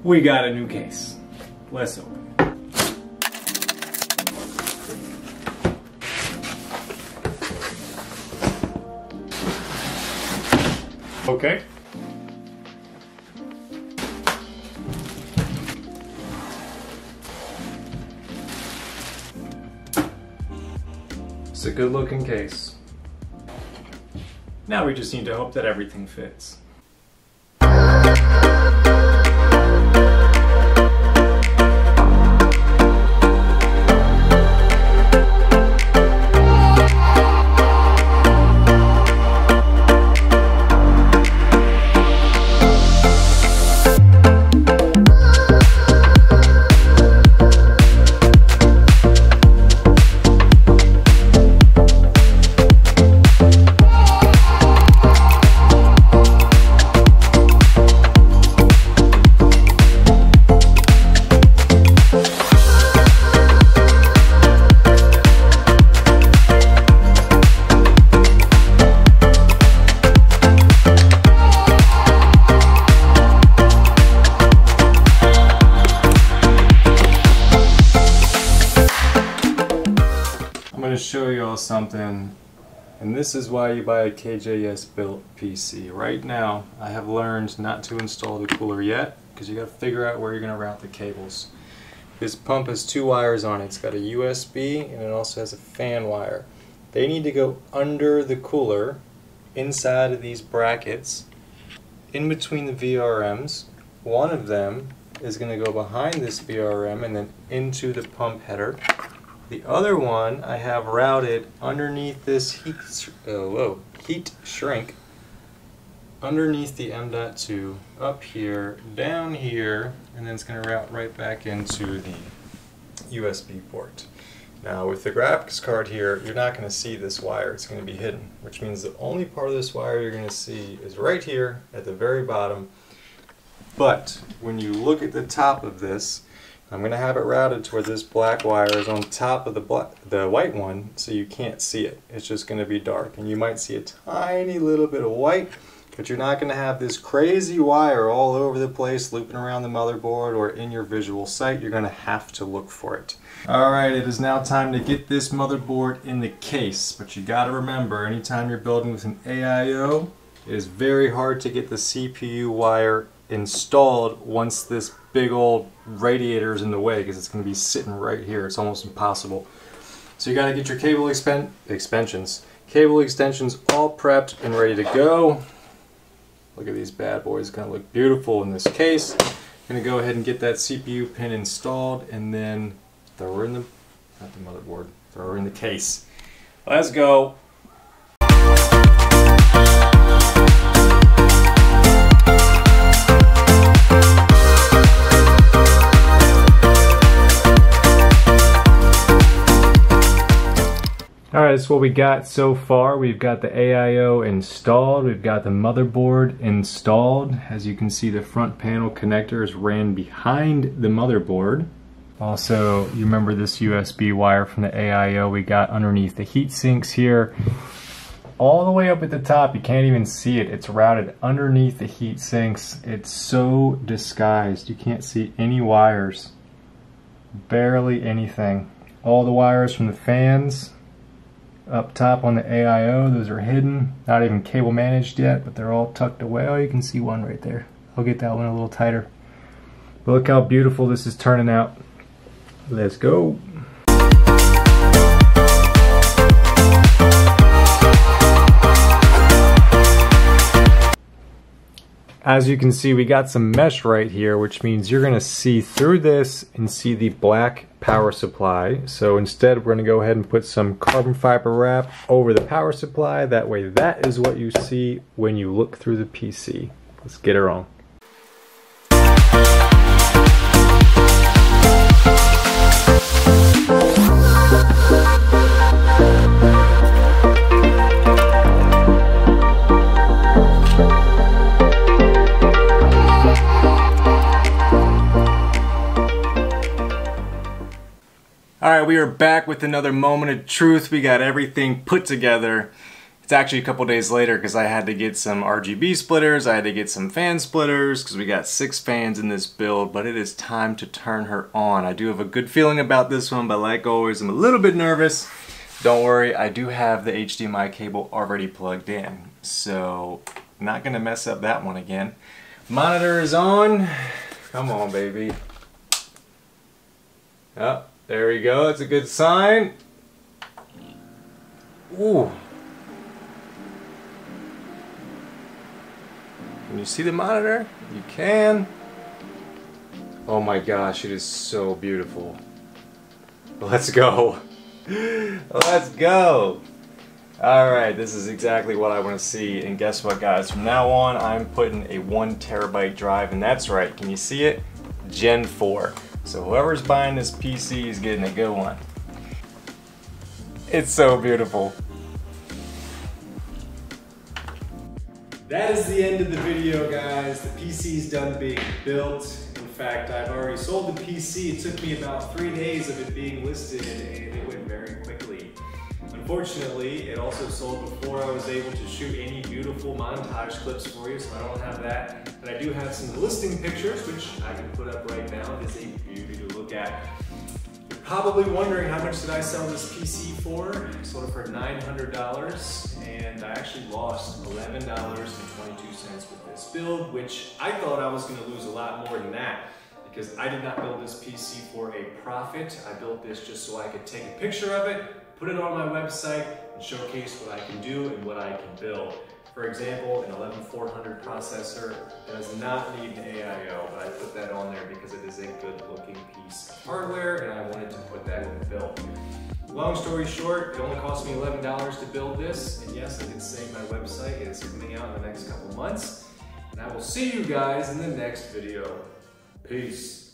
we got a new case. Let's open it. Okay. It's a good looking case. Now we just need to hope that everything fits. Show you all something, and this is why you buy a KJS built PC. Right now I have learned not to install the cooler yet because you got to figure out where you're going to route the cables. This pump has two wires on it. It's got a USB and it also has a fan wire. They need to go under the cooler, inside of these brackets, in between the VRMs. One of them is going to go behind this VRM and then into the pump header. The other one I have routed underneath this heat shrink, underneath the M.2, up here, down here, and then it's going to route right back into the USB port. Now with the graphics card here, you're not going to see this wire. It's going to be hidden, which means the only part of this wire you're going to see is right here at the very bottom. But when you look at the top of this, I'm going to have it routed to where this black wire is on top of the white one, so you can't see it. It's just going to be dark, and you might see a tiny little bit of white, but you're not going to have this crazy wire all over the place looping around the motherboard or in your visual sight. You're going to have to look for it. Alright, it is now time to get this motherboard in the case, but you got to remember, anytime you're building with an AIO, it is very hard to get the CPU wire installed once this big old radiator is in the way, because it's going to be sitting right here. It's almost impossible. So you got to get your cable extensions all prepped and ready to go. Look at these bad boys. It's going to look beautiful in this case. I'm going to go ahead and get that CPU pin installed and then throw her in the, not the motherboard, throw her in the case. Let's go. Alright, that's what we got so far. We've got the AIO installed, we've got the motherboard installed. As you can see, the front panel connectors ran behind the motherboard. Also, you remember this USB wire from the AIO we got underneath the heat sinks here. All the way up at the top, you can't even see it. It's routed underneath the heat sinks. It's so disguised. You can't see any wires. Barely anything. All the wires from the fans up top on the AIO, those are hidden, not even cable managed yet, but they're all tucked away. Oh, you can see one right there. I'll get that one a little tighter. But look how beautiful this is turning out. Let's go. As you can see, we got some mesh right here, which means you're going to see through this and see the black power supply. So instead, we're going to go ahead and put some carbon fiber wrap over the power supply. That way, that is what you see when you look through the PC. Let's get her on. Alright, we are back with another moment of truth. We got everything put together. It's actually a couple days later because I had to get some RGB splitters, I had to get some fan splitters because we got 6 fans in this build, but it is time to turn her on. I do have a good feeling about this one, but like always, I'm a little bit nervous. Don't worry, I do have the HDMI cable already plugged in, so not gonna mess up that one again. Monitor is on. Come on, baby. Oh, there we go, that's a good sign. Ooh. Can you see the monitor? You can. Oh my gosh, it is so beautiful. Let's go. Let's go. Alright, this is exactly what I want to see, and guess what, guys? From now on, I'm putting a 1 terabyte drive, and that's right, can you see it? Gen 4. So whoever's buying this PC is getting a good one. It's so beautiful. That is the end of the video, guys. The PC is done being built. In fact, I've already sold the PC. It took me about 3 days of it being listed, and it went very quickly. Unfortunately, it also sold before I was able to shoot any beautiful montage clips for you, so I don't have that. But I do have some listing pictures, which I can put up right now. It is a beauty to look at. You're probably wondering how much did I sell this PC for? I sold it for $900, and I actually lost $11.22 with this build, which I thought I was going to lose a lot more than that, because I did not build this PC for a profit. I built this just so I could take a picture of it, put it on my website, and showcase what I can do and what I can build. For example, an 11400 processor does not need an AIO, but I put that on there because it is a good looking piece of hardware and I wanted to put that in the build. Long story short, it only cost me $11 to build this, and yes, I did say my website is coming out in the next couple months. And I will see you guys in the next video. Peace.